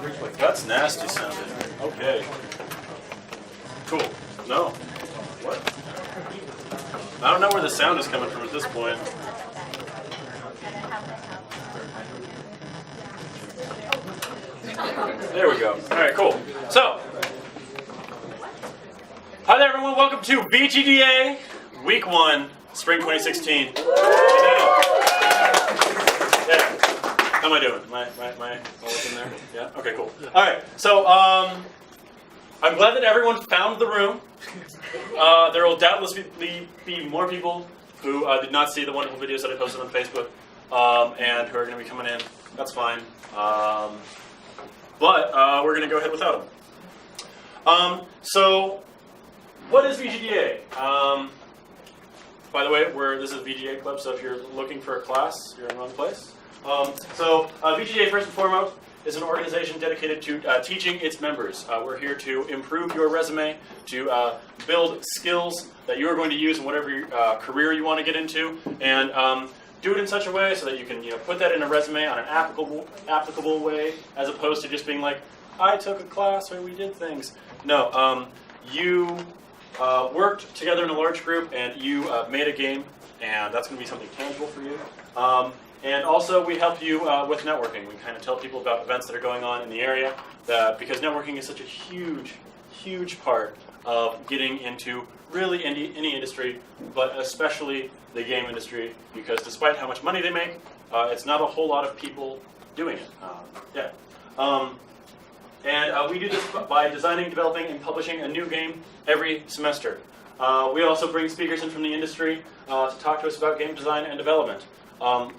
That's nasty sounding. Okay. Cool. No. What? I don't know where the sound is coming from at this point. There we go. All right, cool. So, hi there, everyone. Welcome to VGDA Week 1, Spring 2016. Yeah. How am I doing? Am I always in there? Yeah? Okay, cool. All right, so I'm glad that everyone found the room. There will doubtlessly be more people who did not see the wonderful videos that I posted on Facebook and who are going to be coming in. That's fine. But we're going to go ahead without them. So, what is VGDA? By the way, this is a VGDA club, so if you're looking for a class, you're in the wrong place. VGDA, first and foremost, is an organization dedicated to teaching its members. We're here to improve your resume, to build skills that you are going to use in whatever career you want to get into, and do it in such a way so that you can put that in a resume on an applicable way, as opposed to just being like, I took a class or we did things. No, you worked together in a large group and you made a game, and that's going to be something tangible for you. And also, we help you with networking. We kind of tell people about events that are going on in the area, because networking is such a huge, huge part of getting into really any industry, but especially the game industry, because despite how much money they make, it's not a whole lot of people doing it. We do this by designing, developing, and publishing a new game every semester. We also bring speakers in from the industry to talk to us about game design and development.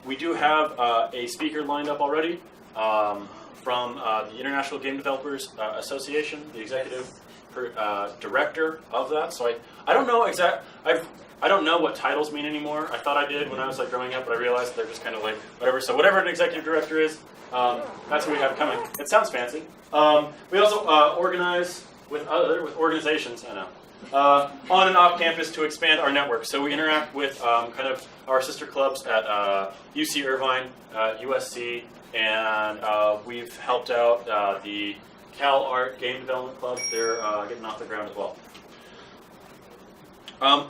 We do have a speaker lined up already from the International Game Developers Association, the executive director of that. So I don't know I don't know what titles mean anymore. I thought I did when I was growing up, but I realized they're just kind of like whatever. So whatever an executive director is, that's what we have coming. It sounds fancy. We also organize with organizations. I know. On and off campus to expand our network. So we interact with kind of our sister clubs at UC Irvine, USC, and we've helped out the Cal Art Game Development Club. They're getting off the ground as well.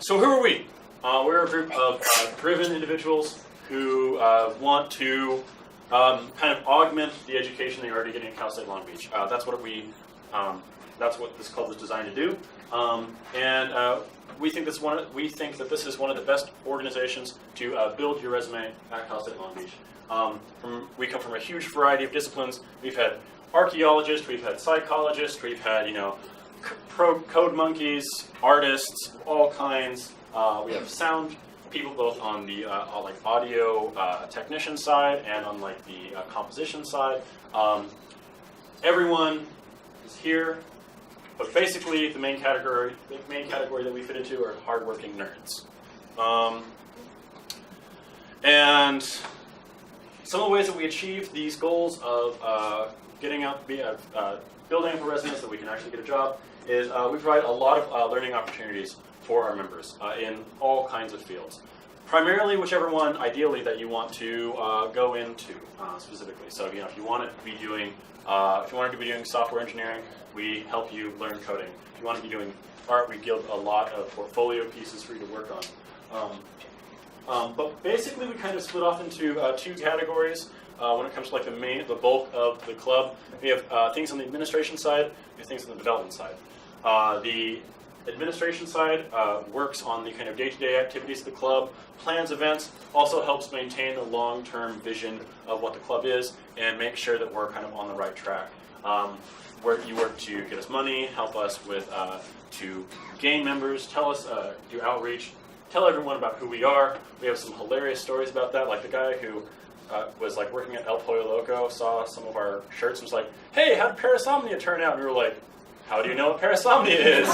So who are we? We're a group of driven individuals who want to kind of augment the education they're already getting at Cal State Long Beach. That's what this club is designed to do. We think that this is one of the best organizations to build your resume at Cal State Long Beach. We come from a huge variety of disciplines. We've had archaeologists, we've had psychologists, we've had code monkeys, artists, all kinds. We have sound people both on the audio technician side and on the composition side. Everyone is here. But basically, the main category that we fit into are hardworking nerds. And some of the ways that we achieve these goals of building up a resume so that we can actually get a job is we provide a lot of learning opportunities for our members in all kinds of fields. Primarily, whichever one, ideally, that you want to go into specifically. So, if you want to be doing software engineering, we help you learn coding. If you want to be doing art, we give a lot of portfolio pieces for you to work on. But basically, we kind of split off into two categories when it comes to the bulk of the club. We have things on the administration side, we have things on the development side. The administration side works on the kind of day-to-day activities of the club, plans events, also helps maintain the long-term vision of what the club is, and make sure that we're kind of on the right track. Where you work to get us money, help us with to gain members, do outreach, tell everyone about who we are. We have some hilarious stories about that, like the guy who was working at El Pollo Loco, saw some of our shirts and was like, "Hey, how did Parasomnia turn out?" And we were like, "How do you know what Parasomnia is?"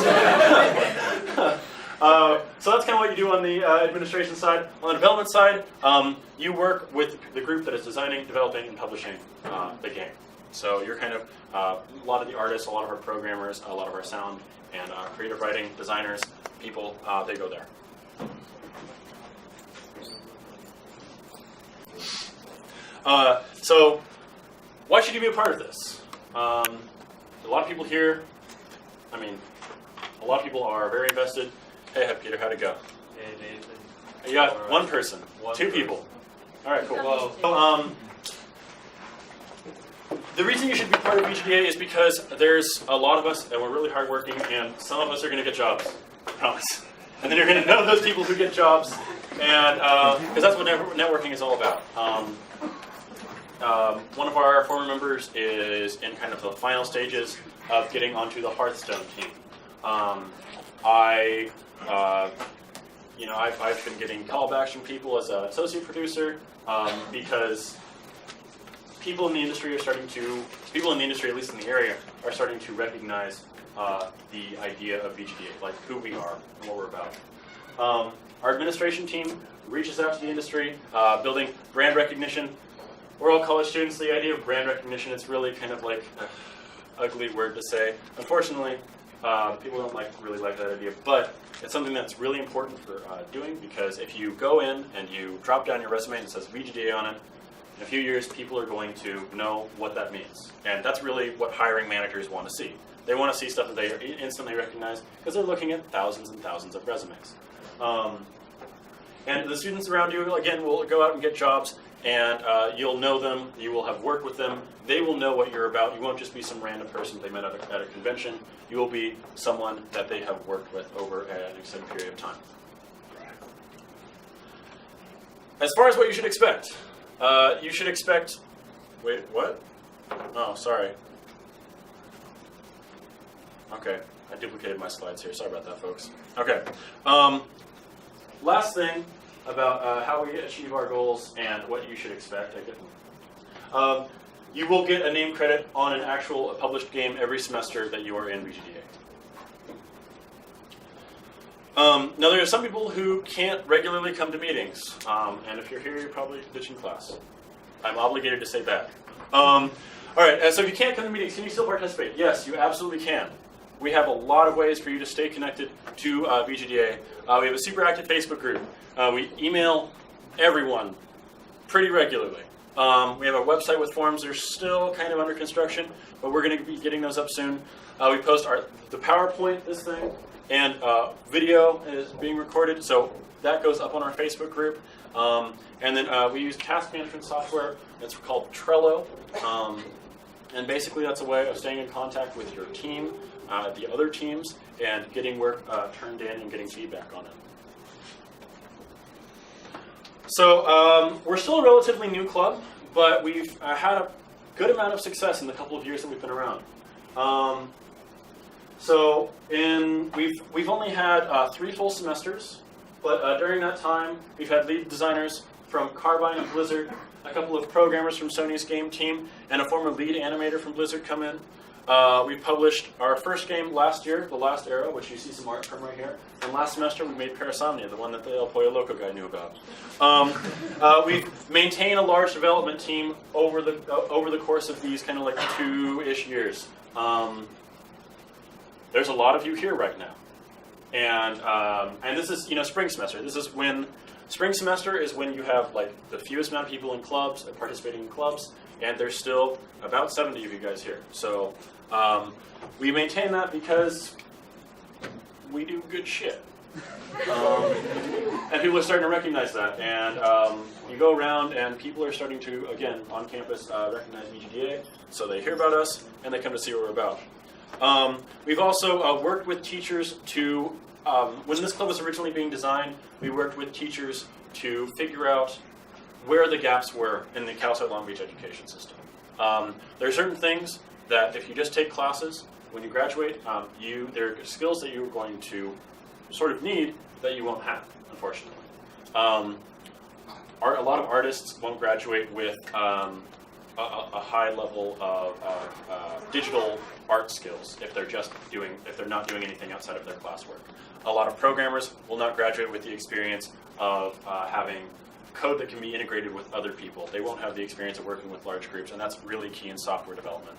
So that's kind of what you do on the administration side. On the development side, you work with the group that is designing, developing, and publishing the game. So you're kind of a lot of the artists, a lot of our programmers, a lot of our sound and creative writing designers, people, they go there. So why should you be a part of this? A lot of people here, I mean, a lot of people are very invested. Hey, Peter, how'd it go? Hey, Nathan. You got one person, two people. All right, cool. Well, So, the reason you should be part of VGDA is because there's a lot of us, and we're really hardworking, and some of us are going to get jobs, I promise. And then you're going to know those people who get jobs, and because that's what networking is all about. One of our former members is in kind of the final stages of getting onto the Hearthstone team. I've been getting callbacks from people as an associate producer because people in the industry, at least in the area, are starting to recognize the idea of VGDA, like who we are and what we're about. Our administration team reaches out to the industry, building brand recognition. We're all college students. The idea of brand recognition, it's really kind of like an ugly word to say. Unfortunately, people don't really like that idea, but it's something that's really important for doing, because if you go in and you drop down your resume and it says VGDA on it, in a few years people are going to know what that means. And that's really what hiring managers want to see. They want to see stuff that they instantly recognize because they're looking at thousands and thousands of resumes. And the students around you, again, will go out and get jobs, and you'll know them, you will have worked with them, they will know what you're about. You won't just be some random person they met at a convention. You will be someone that they have worked with over an extended period of time. As far as what you should expect, wait, what? Oh, sorry. Okay, I duplicated my slides here. Sorry about that, folks. Okay. Last thing about how we achieve our goals and what you should expect. You will get a name credit on an actual published game every semester that you are in VGDA. Now, there are some people who can't regularly come to meetings, and if you're here, you're probably ditching class. I'm obligated to say that. All right, so if you can't come to meetings, can you still participate? Yes, you absolutely can. We have a lot of ways for you to stay connected to VGDA. We have a super active Facebook group. We email everyone pretty regularly. We have a website with forums that are still kind of under construction, but we're going to be getting those up soon. We post the PowerPoint, this thing, and video is being recorded, so that goes up on our Facebook group. And then we use task management software. It's called Trello. And basically that's a way of staying in contact with your team, the other teams, and getting work turned in and getting feedback on it. So we're still a relatively new club, but we've had a good amount of success in the couple of years that we've been around. We've only had 3 full semesters, but during that time we've had lead designers from Carbine and Blizzard, a couple of programmers from Sony's game team, and a former lead animator from Blizzard come in. We published our first game last year, The Last Arrow, which you see some art from right here. And last semester we made Parasomnia, the one that the El Pollo Loco guy knew about. We've maintained a large development team over the course of these kind of like 2-ish years. There's a lot of you here right now. And this is, spring semester. Spring semester is when you have like the fewest amount of people in clubs, participating in clubs, and there's still about 70 of you guys here. So we maintain that because we do good shit. And people are starting to recognize that. And you go around and people are starting to, again, on campus, recognize VGDA. So they hear about us and they come to see what we're about. We've also worked with teachers to, when this club was originally being designed, we worked with teachers to figure out where the gaps were in the Cal State Long Beach education system. There are certain things that if you just take classes, when you graduate, there are skills that you're going to sort of need that you won't have, unfortunately. A lot of artists won't graduate with a high level of digital art skills if they're not doing anything outside of their classwork. A lot of programmers will not graduate with the experience of having code that can be integrated with other people. They won't have the experience of working with large groups, and that's really key in software development.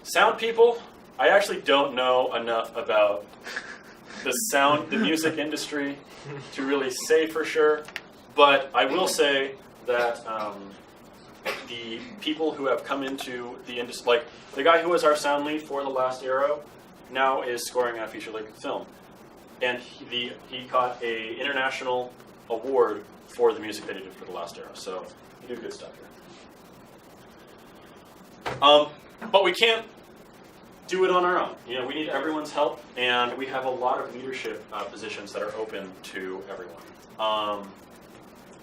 Sound people, I actually don't know enough about the music industry to really say for sure, but I will say that the people who have come into the industry, like the guy who was our sound lead for The Last Arrow, now is scoring a feature-length film, and he got a international award for the music that he did for The Last Arrow. So you do good stuff here. But we can't do it on our own. You know, we need everyone's help, and we have a lot of leadership positions that are open to everyone.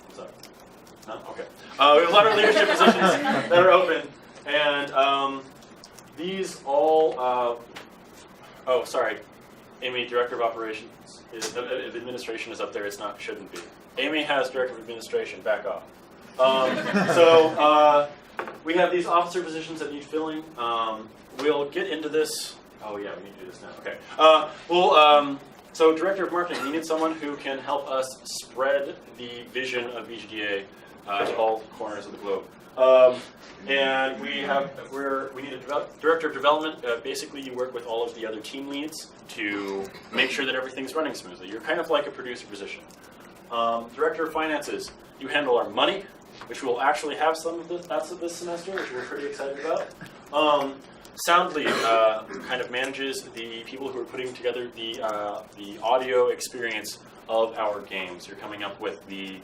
What's up? No? Okay. We have a lot of leadership positions that are open, and these all. Oh, sorry. Amy, Director of Operations. Administration is up there. It's not. Shouldn't be. Amy has Director of Administration. Back off. We have these officer positions that need filling. We'll get into this. Oh yeah, we need to do this now. Okay. So Director of Marketing, we need someone who can help us spread the vision of VGDA to all corners of the globe. And we need a Director of Development. Basically, you work with all of the other team leads to make sure that everything's running smoothly. You're kind of like a producer position. Director of Finances, you handle our money, which we'll actually have some of this semester, which we're pretty excited about. Sound lead kind of manages the people who are putting together the audio experience of our games. You're coming up with the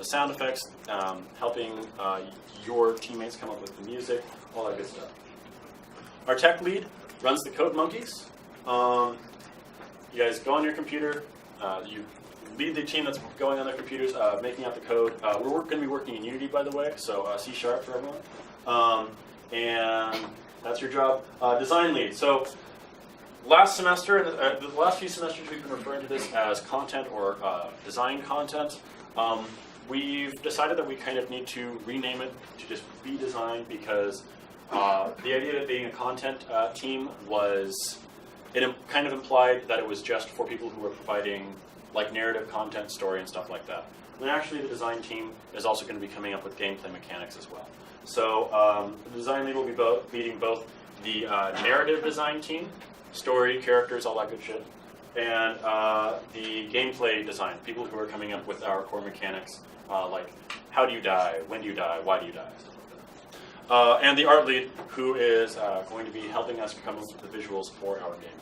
sound effects, helping your teammates come up with the music, all that good stuff. Our tech lead runs the Code Monkeys. You guys go on your computer. You lead the team that's going on their computers, making out the code. We're going to be working in Unity, by the way, so C# for everyone. And that's your job. Design lead. So last semester, the last few semesters, we've been referring to this as content or design content. We've decided that we kind of need to rename it to just be design, because the idea of it being a content team was, it kind of implied that it was just for people who were providing like narrative content, story, and stuff like that. And actually the design team is also going to be coming up with gameplay mechanics as well. So the design lead will be leading both the narrative design team, story, characters, all that good shit, and the gameplay design, people who are coming up with our core mechanics, like how do you die, when do you die, why do you die, stuff like that. And the art lead, who is going to be helping us come up with the visuals for our game.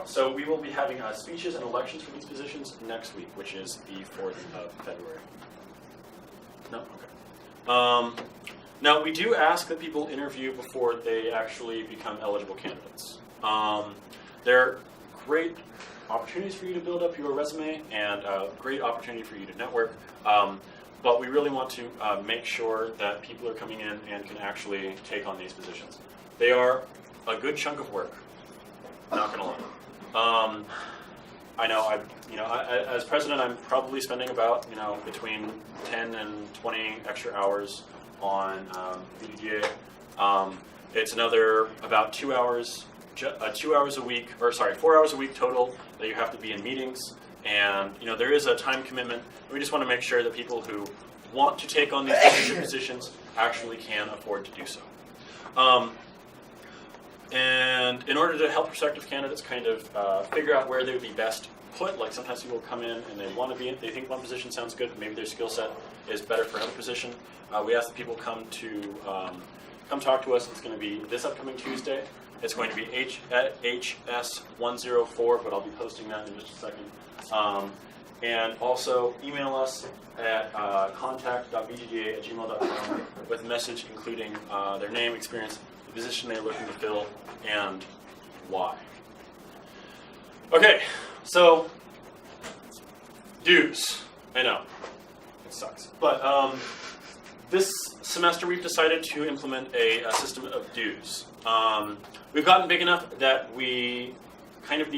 So we will be having speeches and elections for these positions next week, which is the 4th of February. No? Okay. Now, we do ask that people interview before they actually become eligible candidates. There are great opportunities for you to build up your resume and a great opportunity for you to network, but we really want to make sure that people are coming in and can actually take on these positions. They are a good chunk of work, not going to lie. I know, as president, I'm probably spending about, between 10 and 20 extra hours on VGDA. It's another about 2 hours, 4 hours a week total that you have to be in meetings. And, there is a time commitment. We just want to make sure that people who want to take on these leadership positions actually can afford to do so. And in order to help prospective candidates kind of figure out where they would be best put, like sometimes people come in and they think one position sounds good, but maybe their skill set is better for another position. We ask that people come talk to us. It's going to be this upcoming Tuesday. It's going to be at HS 104, but I'll be posting that in just a second. And also email us at contact.vgda@gmail.com with a message including their name, experience, the position they're looking to fill, and why. Okay, so dues. I know, it sucks. But this semester we've decided to implement a system of dues. We've gotten big enough that we kind of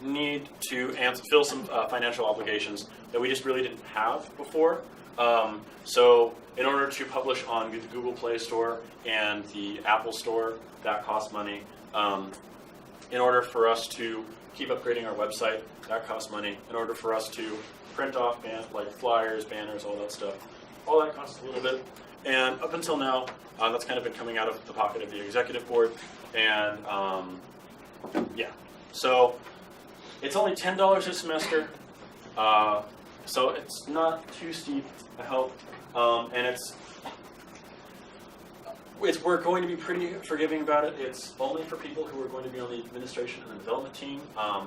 need to fill some financial obligations that we just really didn't have before. So in order to publish on the Google Play Store and the Apple Store, that costs money. In order for us to keep upgrading our website, that costs money. In order for us to print off like flyers, banners, all that stuff, all that costs a little bit. And up until now, that's kind of been coming out of the pocket of the executive board. And yeah, so it's only $10 a semester. So it's not too steep, I hope, and we're going to be pretty forgiving about it. It's only for people who are going to be on the administration and the development team.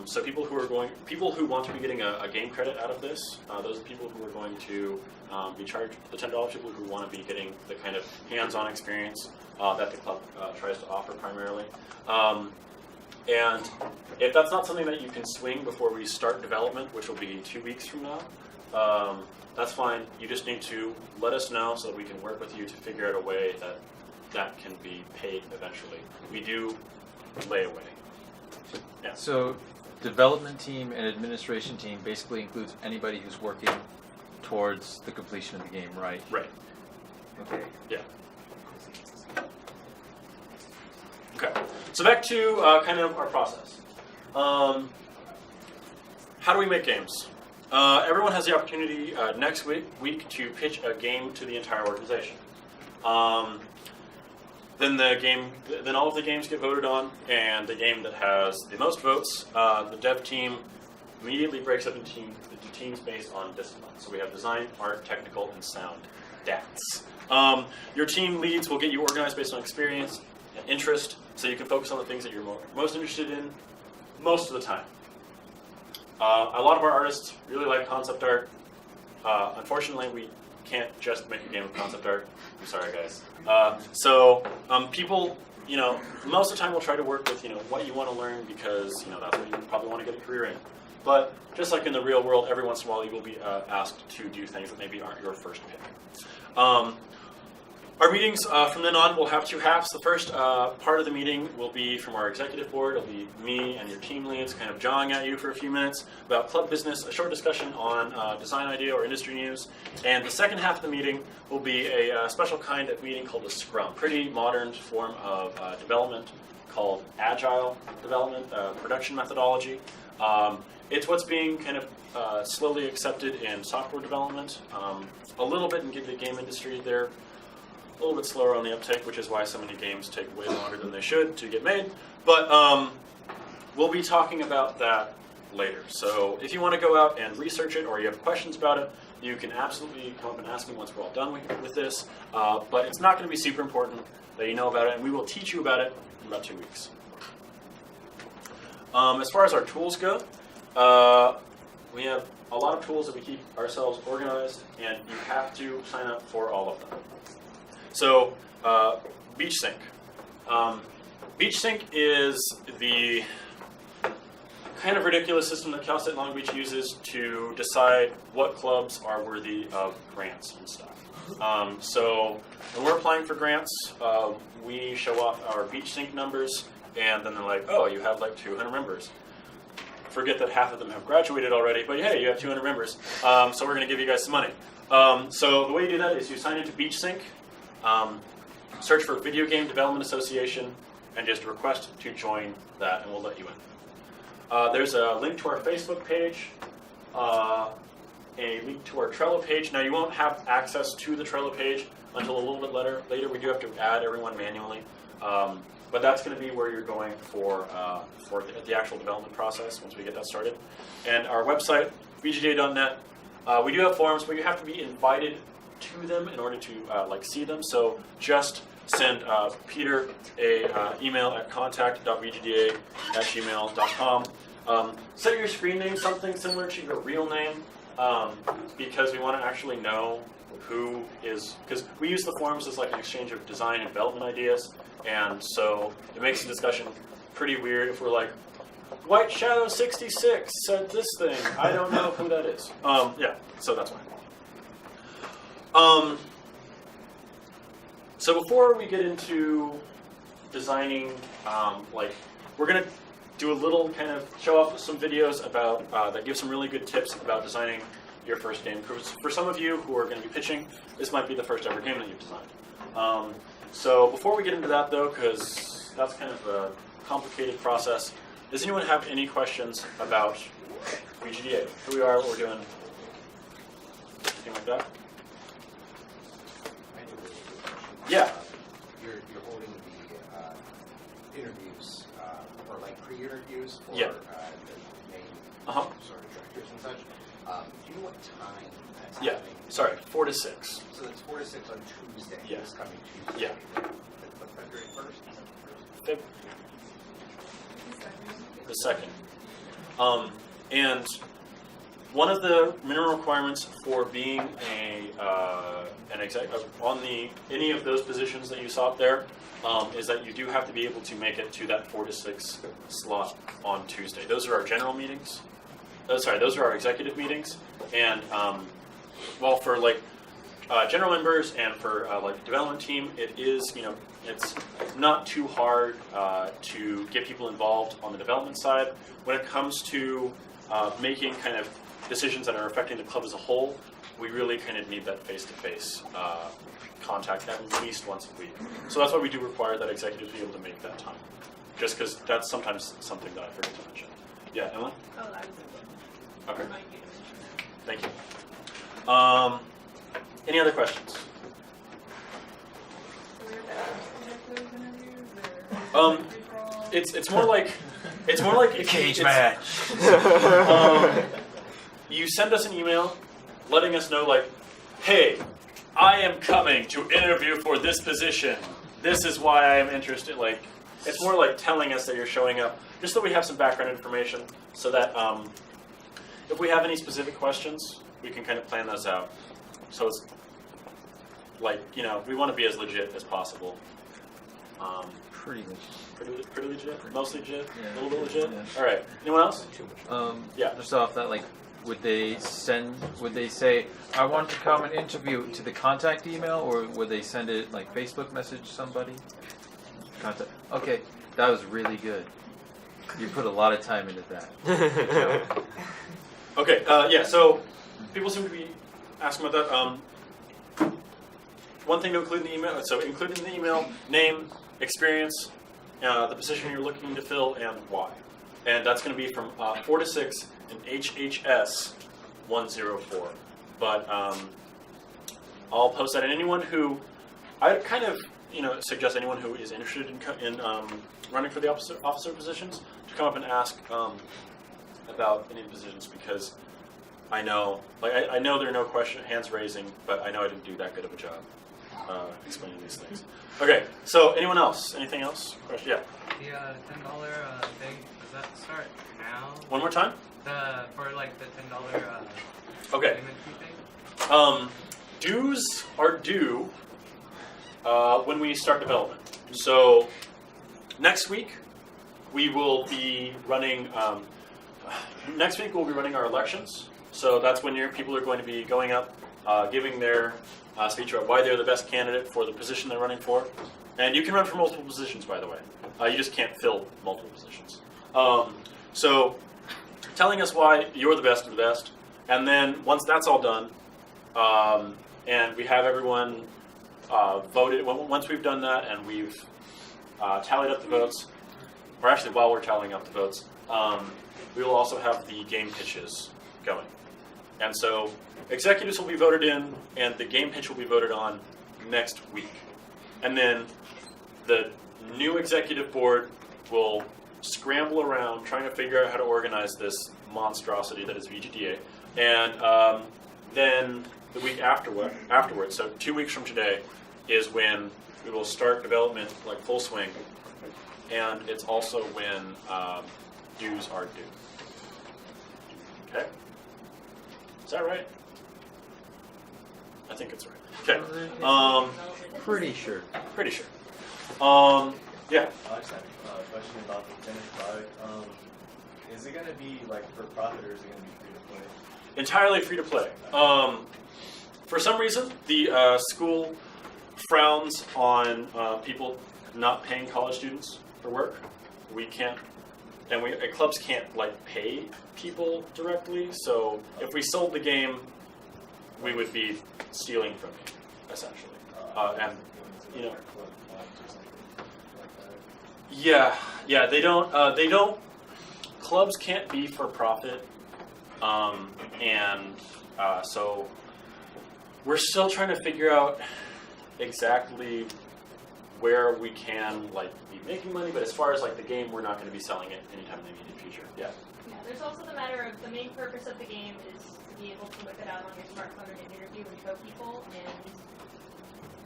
So people who want to be getting a game credit out of this, those are people who are going to be charged the $10. People who want to be getting the kind of hands-on experience that the club tries to offer primarily. And if that's not something that you can swing before we start development, which will be 2 weeks from now, that's fine. You just need to let us know so that we can work with you to figure out a way that can be paid eventually. We do layaway. Yeah. So development team and administration team basically includes anybody who's working towards the completion of the game, right? Right. Okay. Yeah. Okay. So back to kind of our process. How do we make games? Everyone has the opportunity next week to pitch a game to the entire organization. Then all of the games get voted on, and the game that has the most votes, the dev team immediately breaks up into teams based on discipline. So we have design, art, technical, and sound. DATS. Your team leads will get you organized based on experience and interest, so you can focus on the things that you're most interested in most of the time. A lot of our artists really like concept art. Unfortunately, we can't just make a game of concept art. I'm sorry, guys. People, most of the time will try to work with, what you want to learn because, that's what you probably want to get a career in. But just like in the real world, every once in a while you will be asked to do things that maybe aren't your first pick. Our meetings from then on will have two halves. The first part of the meeting will be from our executive board. It'll be me and your team leads kind of jawing at you for a few minutes about club business, a short discussion on design idea or industry news. And the second half of the meeting will be a special kind of meeting called a scrum, pretty modern form of development called agile development, production methodology. It's what's being kind of slowly accepted in software development, a little bit in the game industry. They're a little bit slower on the uptake, which is why so many games take way longer than they should to get made. But we'll be talking about that later. So if you want to go out and research it or you have questions about it, you can absolutely come up and ask me once we're all done with this. But it's not going to be super important that you know about it, and we will teach you about it in about 2 weeks. As far as our tools go, we have a lot of tools that we keep ourselves organized, and you have to sign up for all of them. So, BeachSync. BeachSync is the kind of ridiculous system that Cal State Long Beach uses to decide what clubs are worthy of grants and stuff. So when we're applying for grants, we show off our BeachSync numbers, and then they're like, oh, you have like 200 members. Forget that half of them have graduated already, but hey, you have 200 members, so we're going to give you guys some money. So the way you do that is you sign into BeachSync, search for Video Game Development Association, and just request to join that, and we'll let you in. There's a link to our Facebook page, a link to our Trello page. Now, you won't have access to the Trello page until a little bit later. We do have to add everyone manually, but that's going to be where you're going for the actual development process once we get that started. And our website, VGDA.net, we do have forums, but you have to be invited to them in order to see them. So just send Peter a email at contact.vgda@gmail.com. Set your screen name something similar to your real name, because we want to actually know who is, because we use the forums as like an exchange of design and development ideas, and so it makes the discussion pretty weird if we're like, White Shadow 66 said this thing. I don't know who that is. Yeah, so that's why. So before we get into designing, we're going to do a little kind of show off some videos about that give some really good tips about designing your first game. For some of you who are going to be pitching, this might be the first ever game that you've designed. So before we get into that, though, because that's kind of a complicated process, does anyone have any questions about VGDA? Who we are, what we're doing, anything like that? Yeah. You're holding the interviews, or like pre-interviews for the main sort of directors and such. Do you know what time that's Yeah. happening? Sorry, 4 to 6. So it's 4 to 6 on Tuesday. Yeah. This coming Tuesday. Yeah. February 1st? The 2nd. And one of the minimum requirements for being an exec on any of those positions that you saw up there is that you do have to be able to make it to that 4 to 6 slot on Tuesday. Those are our general meetings. Those are our executive meetings. And well, for like general members and for like development team, it is, it's not too hard to get people involved on the development side. When it comes to making kind of decisions that are affecting the club as a whole, we really kind of need that face-to-face contact at least once a week. So that's why we do require that executives be able to make that time. Just because that's sometimes something that I forget to mention. Yeah, Emily? Oh, I was Okay, might be interested. thank you. Any other questions? So we're about to conduct those interviews, or free-for-all? It's more like if Cage it's- match. You send us an email letting us know, like, hey, I am coming to interview for this position. This is why I am interested. Like, it's more like telling us that you're showing up, just so we have some background information, so that if we have any specific questions, we can kind of plan those out. So it's like, we want to be as legit as possible. Pretty much. Pretty legit? Mostly legit? Yeah. A little bit legit? Yeah. All right. Anyone else? Yeah. Just off that, like, would they say, I want to come and interview to the contact email, or would they send it, like, Facebook message somebody? Contact. Okay, that was really good. You put a lot of time into that. Okay, yeah, so people seem to be asking about that. One thing to include in the email, so include in the email, name, experience, the position you're looking to fill, and why. And that's going to be from 4 to 6 in HHS 104. But I'll post that, and anyone who, I kind of, suggest anyone who is interested in running for the officer positions to come up and ask about any of the positions, because I know, I know there are no hands raising, but I know I didn't do that good of a job explaining these things. Okay, so anyone else? Anything else? Question? Yeah. The $10 thing, does that start now? One more time? For like the $10 Okay. payment fee thing? Dues are due when we start development. So next week we will be running. Next week we'll be running our elections. So that's when people are going to be going up, giving their speech about why they're the best candidate for the position they're running for. And you can run for multiple positions, by the way. You just can't fill multiple positions. So telling us why you're the best of the best. And then once that's all done, and we have everyone voted, once we've done that and we've tallied up the votes, or actually while we're tallying up the votes, we will also have the game pitches going. And so executives will be voted in, and the game pitch will be voted on next week. And then the new executive board will scramble around trying to figure out how to organize this monstrosity that is VGDA. And then the week afterwards, so 2 weeks from today, is when we will start development like full swing. And it's also when dues are due. Okay? Is that right? I think it's right. Okay. Pretty sure. Pretty sure. Yeah. I just have a question about the finished product. Is it going to be like for profit, or is it going to be free to play? Entirely free to play. For some reason, the school frowns on people not paying college students for work. We can't, and clubs can't pay people directly. So if we sold the game, we would be stealing from you, essentially. And yeah, they don't. Clubs can't be for profit, and so we're still trying to figure out exactly where we can be making money. But as far as the game, we're not going to be selling it anytime in the immediate future. Yeah. Yeah, there's also the matter of the main purpose of the game is to be able to whip it out on your smartphone in an interview and show people. And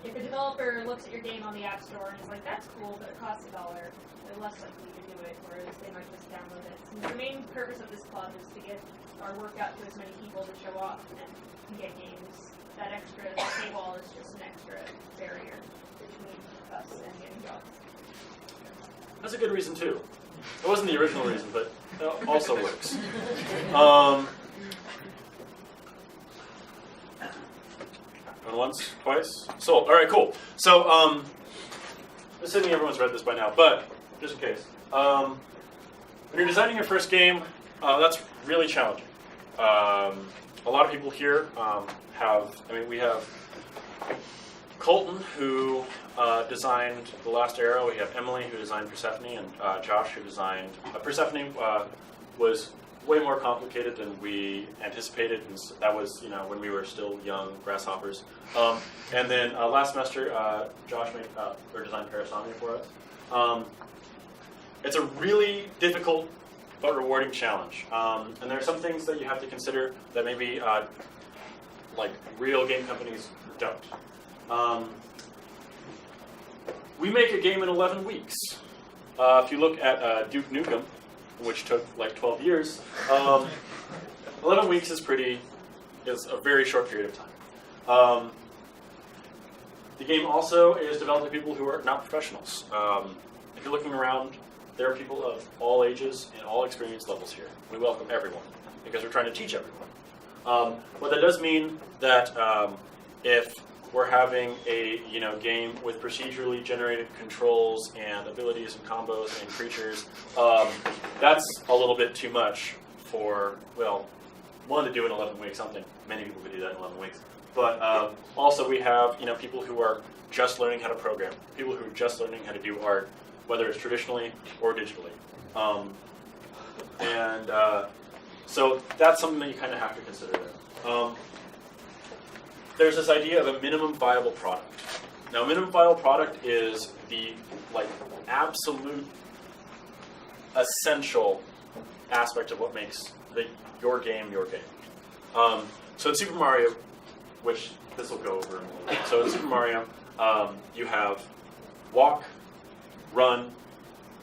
if a developer looks at your game on the App Store and is like, that's cool, but it costs $1, they're less likely to do it, whereas they might just download it. So the main purpose of this club is to get our work out to as many people to show off and get games. That extra paywall is just an extra barrier between us and getting jobs. That's a good reason too. It wasn't the original reason, but it also works. Going once, twice, sold. All right, cool. So, I'm assuming everyone's read this by now, but just in case, when you're designing your first game, that's really challenging. A lot of people here we have Colton, who designed The Last Arrow. We have Emily, who designed Persephone, and Josh, who designed Persephone. Was way more complicated than we anticipated, and that was when we were still young grasshoppers. And then last semester, Josh designed Parasomnia for us. It's a really difficult but rewarding challenge, and there are some things that you have to consider that maybe like real game companies don't. We make a game in 11 weeks. If you look at Duke Nukem, which took like 12 years, 11 weeks is a very short period of time. The game also is developed by people who are not professionals. If you're looking around, there are people of all ages and all experience levels here. We welcome everyone because we're trying to teach everyone. But that does mean that if we're having a game with procedurally generated controls and abilities and combos and creatures, that's a little bit too much for, one, to do in 11 weeks. I don't think many people could do that in 11 weeks. But also we have people who are just learning how to program, people who are just learning how to do art, whether it's traditionally or digitally. So that's something that you kind of have to consider there. There's this idea of a minimum viable product. Now, a minimum viable product is the absolute essential aspect of what makes your game your game. So in Super Mario, which this will go over in a little bit. So in Super Mario, you have walk, run,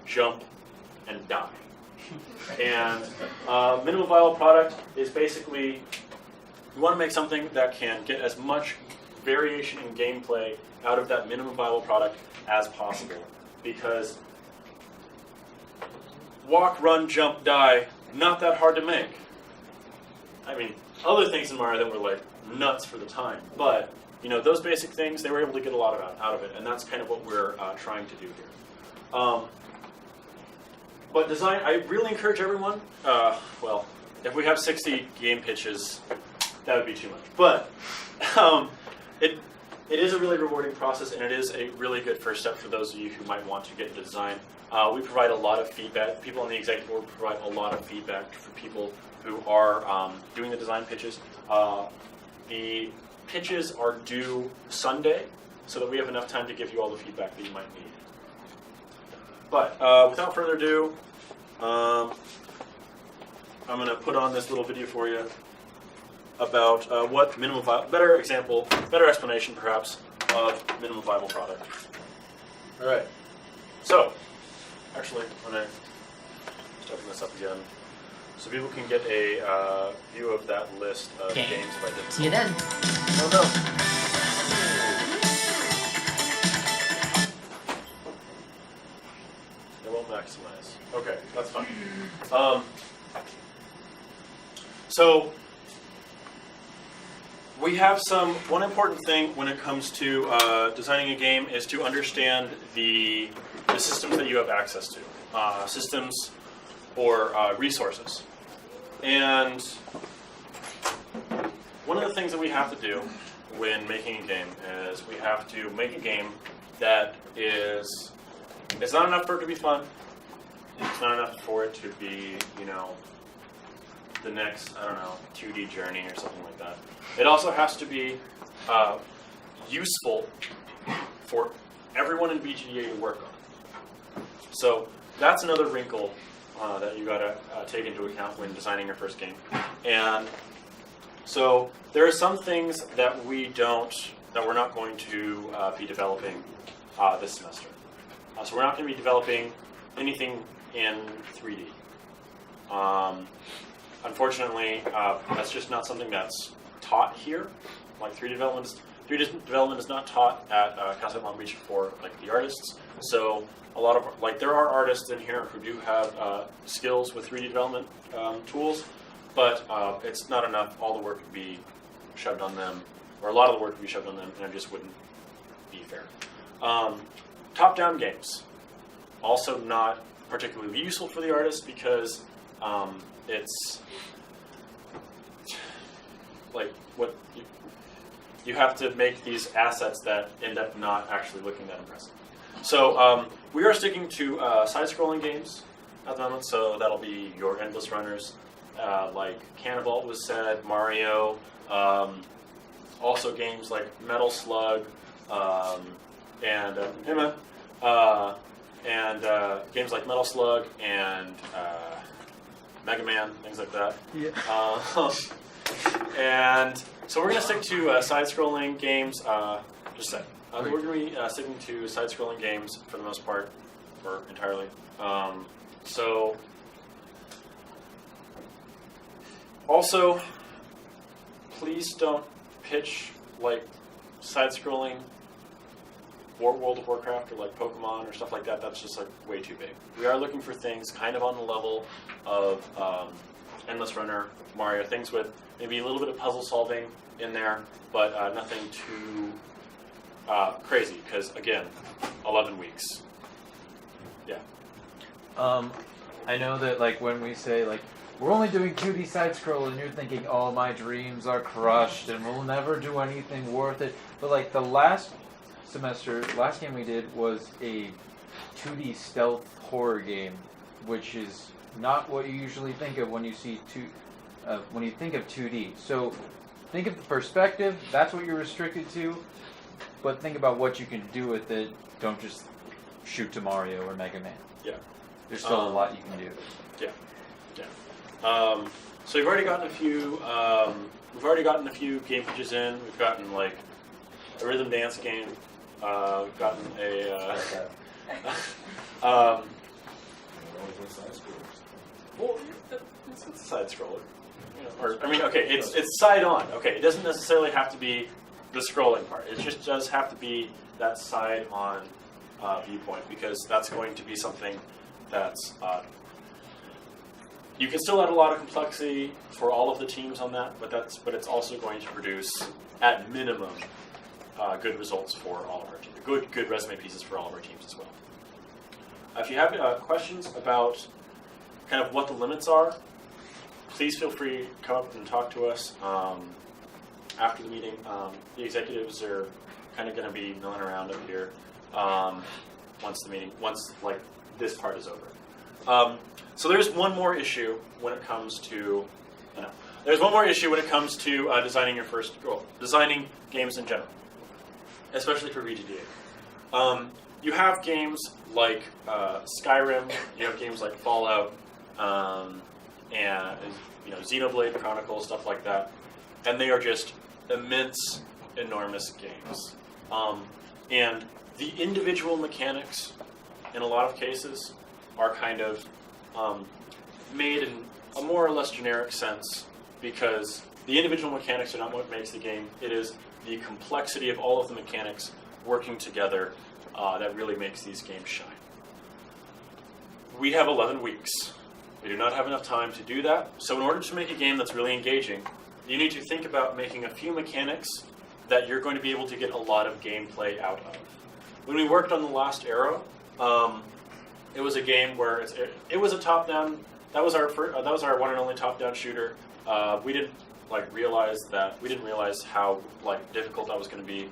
jump, and die. And minimum viable product is basically, you want to make something that can get as much variation in gameplay out of that minimum viable product as possible. Because walk, run, jump, die, not that hard to make. I mean, other things in Mario that were like nuts for the time, but those basic things, they were able to get a lot out of it, and that's kind of what we're trying to do here. But design, I really encourage everyone, if we have 60 game pitches, that would be too much. But it is a really rewarding process, and it is a really good first step for those of you who might want to get into design. We provide a lot of feedback. People on the executive board provide a lot of feedback for people who are doing the design pitches. The pitches are due Sunday, so that we have enough time to give you all the feedback that you might need. But without further ado, I'm going to put on this little video for you about what minimum viable, better explanation perhaps, of minimum viable product. All right. So, actually, I'm going to open this up again so people can get a view of that list of games by different. See you then. Oh no. It won't maximize. Okay, that's fine. So we have one important thing when it comes to designing a game is to understand the systems that you have access to, systems or resources. And one of the things that we have to do when making a game is we have to make a game that it's not enough for it to be fun. It's not enough for it to be, the next, 2D journey or something like that. It also has to be useful for everyone in VGDA to work on. So that's another wrinkle that you got to take into account when designing your first game. And So there are some things that we're not going to be developing this semester. So we're not going to be developing anything in 3D. Unfortunately, that's just not something that's taught here. Like 3D development is not taught at Cal State Long Beach for like the artists. So a lot of there are artists in here who do have skills with 3D development tools, but it's not enough. All the work would be shoved on them, or a lot of the work would be shoved on them, and it just wouldn't be fair. Top-down games, also not particularly useful for the artists because it's like what you have to make these assets that end up not actually looking that impressive. So we are sticking to side-scrolling games at the moment, so that'll be your endless runners, like Cannibal was said, Mario, also games like Metal Slug, and games like Metal Slug and Mega Man, things like that. Yeah. And so we're going to stick to side-scrolling games. Just a sec. We're going to be sticking to side-scrolling games for the most part, or entirely. So, also, please don't pitch like side-scrolling World of Warcraft or like Pokemon or stuff like that. That's just like way too big. We are looking for things kind of on the level of Endless Runner, Mario, things with maybe a little bit of puzzle solving in there, but nothing too crazy, because again, 11 weeks. Yeah. I know that like when we say like we're only doing 2D side scroll and you're thinking, oh, my dreams are crushed and we'll never do anything worth it. But like the last game we did was a 2D stealth horror game, which is not what you usually think of when you see when you think of 2D. So think of the perspective, that's what you're restricted to, but think about what you can do with it. Don't just shoot to Mario or Mega Man. Yeah. There's still a lot you can do. Yeah. Yeah. So we've already gotten a few. We've already gotten a few game pitches in. We've gotten like a rhythm dance game. We've gotten a. Well, it's a side scroller. You know, or I mean, okay, it's side on. Okay, it doesn't necessarily have to be the scrolling part. It just does have to be that side on viewpoint, because that's going to be something that's. You can still add a lot of complexity for all of the teams on that, but it's also going to produce, at minimum, good results for all of our teams. Good resume pieces for all of our teams as well. If you have questions about kind of what the limits are, please feel free to come up and talk to us after the meeting. The executives are kind of going to be milling around up here once like this part is over. So there's one more issue when it comes to designing games in general, especially for VGDA. You have games like Skyrim, you have games like Fallout, and Xenoblade Chronicles, stuff like that, and they are just immense, enormous games. And the individual mechanics, in a lot of cases, are kind of made in a more or less generic sense, because the individual mechanics are not what makes the game. It is the complexity of all of the mechanics working together that really makes these games shine. We have 11 weeks. We do not have enough time to do that. So in order to make a game that's really engaging, you need to think about making a few mechanics that you're going to be able to get a lot of gameplay out of. When we worked on The Last Arrow, it was a game where it was a top-down. That was our one and only top-down shooter. We didn't realize how difficult that was going to be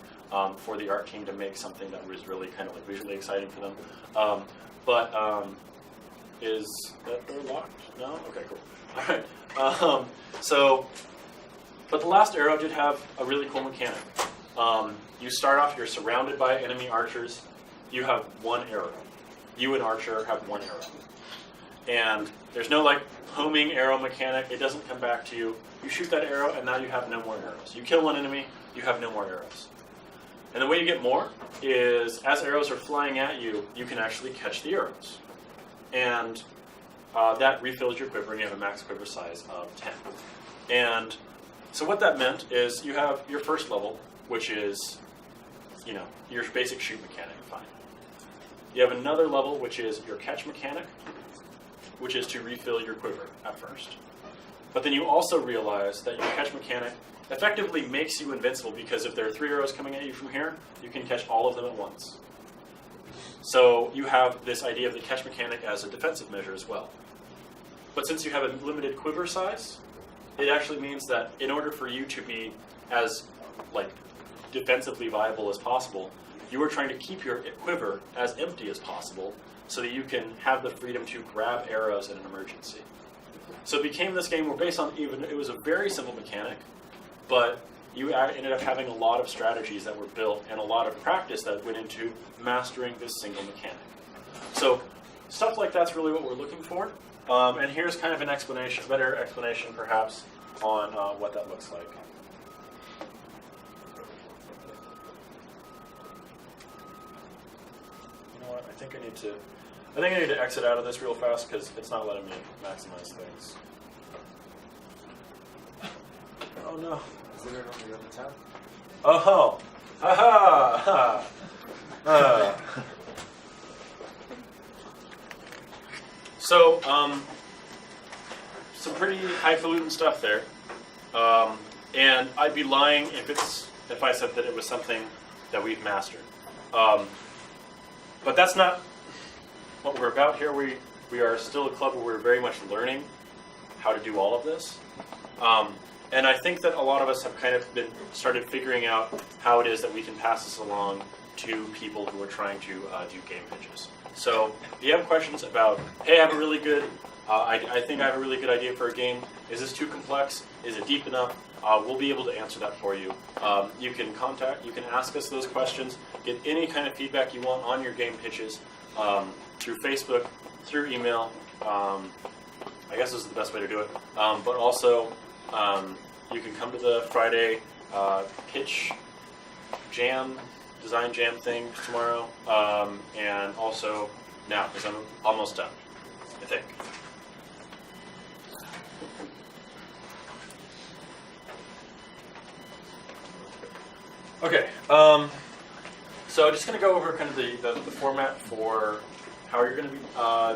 for the art team to make something that was really kind of visually exciting for them. Is that door locked? No? Okay, cool. All right. But The Last Arrow did have a really cool mechanic. You start off, you're surrounded by enemy archers. You have one arrow. You and Archer have one arrow. And there's no like homing arrow mechanic. It doesn't come back to you. You shoot that arrow, and now you have no more arrows. You kill one enemy, you have no more arrows. And the way you get more is, as arrows are flying at you, you can actually catch the arrows. And that refills your quiver, and you have a max quiver size of 10. And so what that meant is you have your first level, which is, you know, your basic shoot mechanic, fine. You have another level, which is your catch mechanic, which is to refill your quiver at first. But then you also realize that your catch mechanic effectively makes you invincible, because if there are 3 arrows coming at you from here, you can catch all of them at once. So you have this idea of the catch mechanic as a defensive measure as well. But since you have a limited quiver size, it actually means that in order for you to be as defensively viable as possible, you are trying to keep your quiver as empty as possible so that you can have the freedom to grab arrows in an emergency. So it became this game where it was a very simple mechanic, but you ended up having a lot of strategies that were built and a lot of practice that went into mastering this single mechanic. So stuff like that's really what we're looking for. And here's kind of an explanation, a better explanation perhaps, on what that looks like. You know what? I think I need to exit out of this real fast because it's not letting me maximize things. Oh no. Is there another other tab? Oh, ha ha. So, some pretty highfalutin stuff there, and I'd be lying if I said that it was something that we've mastered. But that's not what we're about here. We are still a club where we're very much learning how to do all of this. And I think that a lot of us have kind of started figuring out how it is that we can pass this along to people who are trying to do game pitches. So if you have questions about, hey, I have a really good, I think I have a really good idea for a game. Is this too complex? Is it deep enough? We'll be able to answer that for you. You can ask us those questions, get any kind of feedback you want on your game pitches through Facebook, through email. I guess this is the best way to do it. But also, you can come to the Friday pitch jam, design jam thing tomorrow, and also now, because I'm almost done, I think. Okay, so just going to go over kind of the format for how you're going to be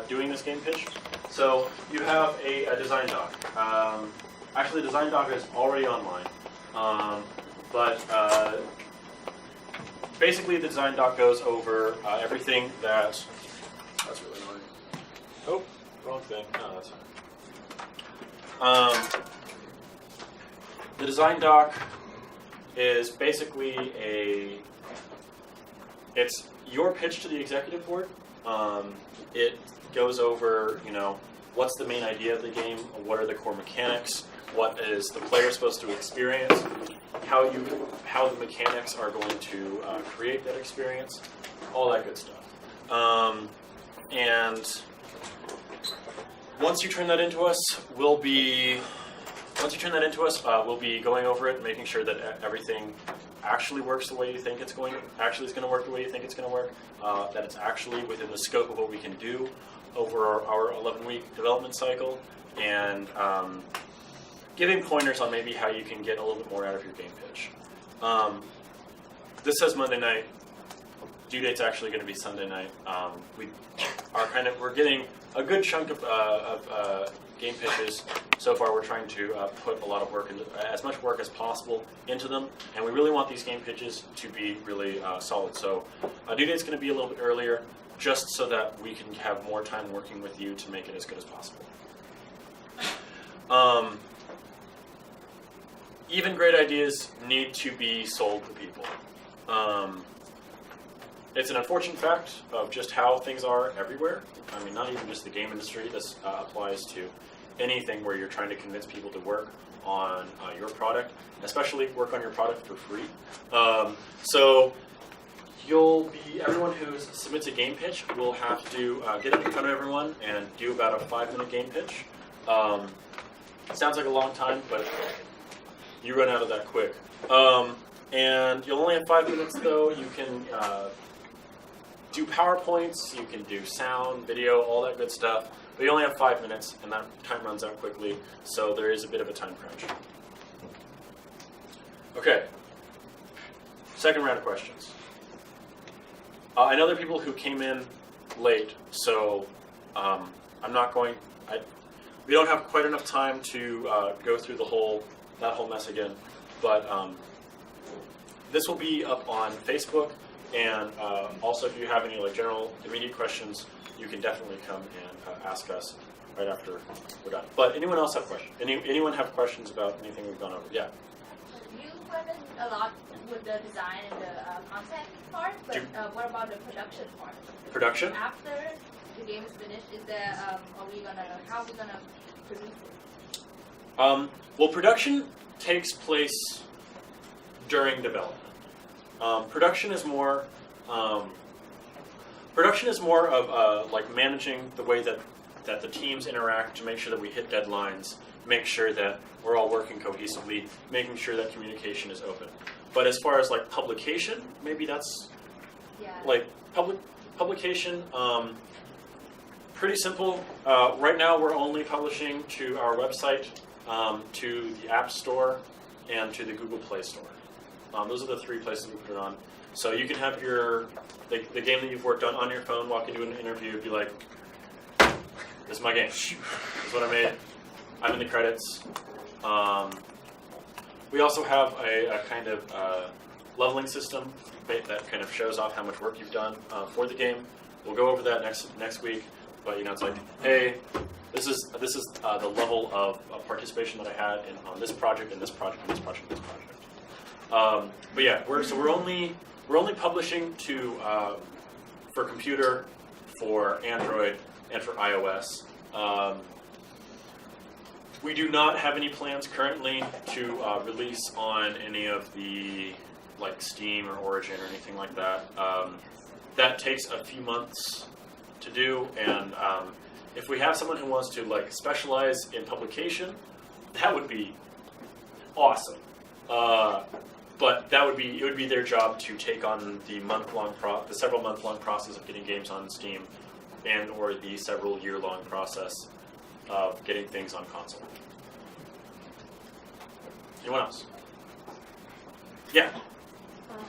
doing this game pitch. So you have a design doc. Actually, the design doc is already online, but basically the design doc goes over everything that's really annoying. Oh, wrong thing. No, that's fine. The design doc is basically it's your pitch to the executive board. It goes over, what's the main idea of the game, what are the core mechanics, what is the player supposed to experience, how the mechanics are going to create that experience, all that good stuff. And once you turn that into us, we'll be going over it, making sure that everything actually works the way you think it's going to work the way you think it's going to work, that it's actually within the scope of what we can do over our 11-week development cycle, and giving pointers on maybe how you can get a little bit more out of your game pitch. This says Monday night. Due date's actually going to be Sunday night. We're getting a good chunk of game pitches. So far, we're trying to put a lot of work, as much work as possible into them, and we really want these game pitches to be really solid. So due date's going to be a little bit earlier, just so that we can have more time working with you to make it as good as possible. Even great ideas need to be sold to people. It's an unfortunate fact of just how things are everywhere. I mean, not even just the game industry. This applies to anything where you're trying to convince people to work on your product, especially work on your product for free. So everyone who submits a game pitch will have to get up in front of everyone and do about a 5-minute game pitch. Sounds like a long time, but you run out of that quick. And you'll only have 5 minutes though. You can do PowerPoints, you can do sound, video, all that good stuff. But you only have 5 minutes, and that time runs out quickly, so there is a bit of a time crunch. Okay. Second round of questions. I know there are people who came in late, so we don't have quite enough time to go through that whole mess again. But this will be up on Facebook, and also if you have any general immediate questions, you can definitely come and ask us right after we're done. But anyone else have questions? Anyone have questions about anything we've gone over? Yeah. You went in a lot with the design and the content part, but what about the production part? Production? After the game is finished, how are we gonna produce it? Well, production takes place during development. Production is more of managing the way that the teams interact to make sure that we hit deadlines, make sure that we're all working cohesively, making sure that communication is open. But as far as publication, maybe that's publication. Pretty simple. Right now, we're only publishing to our website, to the App Store, and to the Google Play Store. Those are the 3 places we put it on. So you can have the game that you've worked on your phone, walk into an interview, be like, "This is my game. This is what I made. I'm in the credits." We also have a kind of leveling system that kind of shows off how much work you've done for the game. We'll go over that next week. But it's like, hey, this is the level of participation that I had on this project and this project and this project and this project. But yeah, we're only publishing for computer, for Android, and for iOS. We do not have any plans currently to release on any of the Steam or Origin or anything like that. That takes a few months to do, and if we have someone who wants to specialize in publication, that would be awesome. But it would be their job to take on the several month-long process of getting games on Steam, and or the several year-long process of getting things on console. Anyone else? Yeah.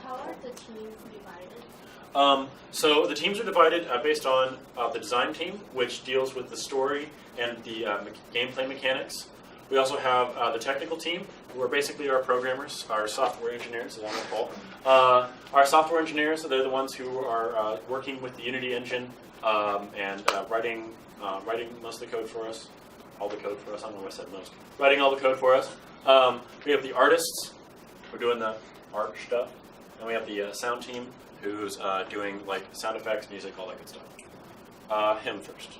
How are the teams divided? So the teams are divided based on the design team, which deals with the story and the gameplay mechanics. We also have the technical team, who are basically our programmers, our software engineers, as I'm going to call. Our software engineers, they're the ones who are working with the Unity engine and writing most of the code for us. All the code for us, I don't know what I said most. Writing all the code for us. We have the artists, who are doing the art stuff. And we have the sound team, who's doing sound effects, music, all that good stuff. Him first.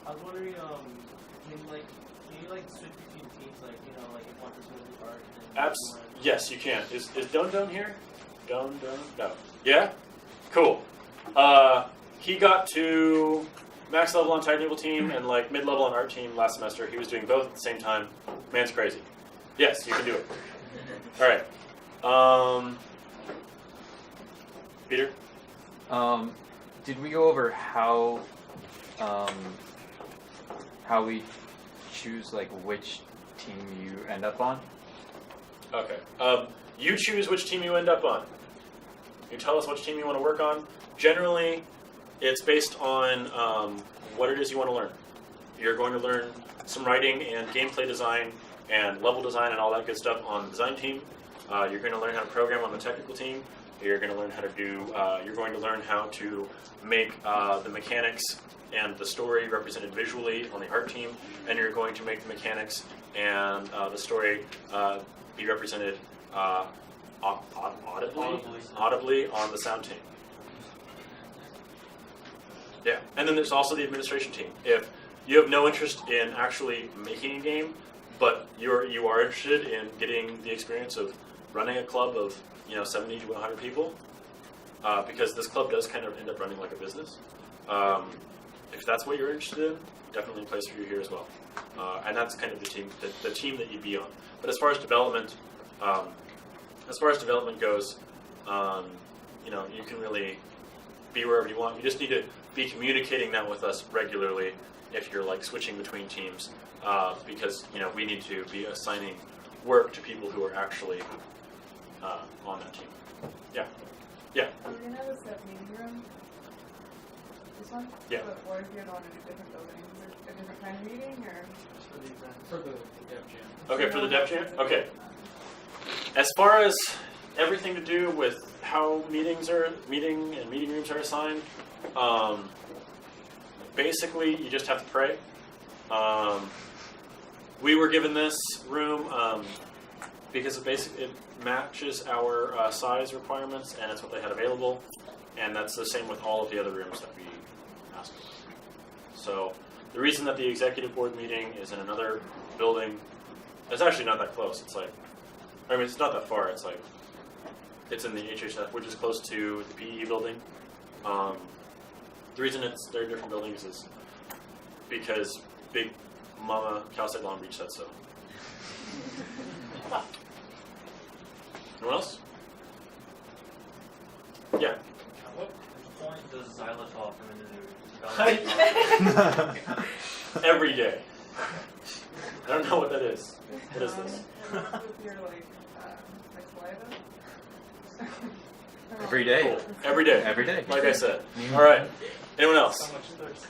I was wondering, can you switch between teams, if one person does the art and Yes, you can. Is Don here? Don? No. Yeah? Cool. He got to max level on technical team and mid-level on art team last semester. He was doing both at the same time. Man's crazy. Yes, you can do it. All right. Peter? Did we go over how we choose which team you end up on? Okay. You choose which team you end up on. You tell us which team you want to work on. Generally, it's based on what it is you want to learn. You're going to learn some writing and gameplay design and level design and all that good stuff on the design team. You're going to learn how to program on the technical team. You're going to learn how to you're going to learn how to make the mechanics and the story represented visually on the art team, and you're going to make the mechanics and the story be represented audibly on the sound team. Yeah, and then there's also the administration team. If you have no interest in actually making a game, but you are interested in getting the experience of running a club of 70 to 100 people, because this club does kind of end up running like a business. If that's what you're interested in, definitely a place for you here as well. And that's kind of the team that you'd be on. But as far as development goes, you know, you can really be wherever you want. You just need to be communicating that with us regularly if you're like switching between teams, because you know we need to be assigning work to people who are actually on that team. Yeah. Yeah. Are we gonna have a set meeting room? This one? Yeah. But or if you're going to do different buildings, is it a different kind of meeting or? For the event, for the dev jam. Okay, for the dev jam? Okay. As far as everything to do with how meeting rooms are assigned, basically you just have to pray. We were given this room because it matches our size requirements, and it's what they had available, and that's the same with all of the other rooms that we asked for. So the reason that the executive board meeting is in another building, it's actually not that close. It's like, I mean, it's not that far. It's like, it's in the HHF, which is close to the PE building. The reason they're different buildings is because Big Mama Cal State Long Beach said so. Anyone else? Yeah. At what point does xylitol come into the development? Every day. I don't know what that is. What is this? With your like saliva? Every day. Cool. Every day. Every day. Like I said. All right. Anyone else? So much thirst.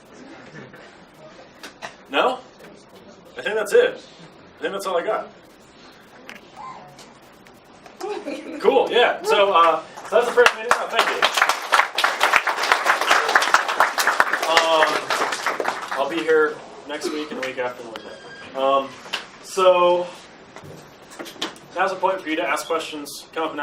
No? I think that's it. I think that's all I got. Cool, yeah. So that's the first meeting. Oh, thank you. I'll be here next week and the week after and the week after. So now's the point for you to ask questions. Come up and ask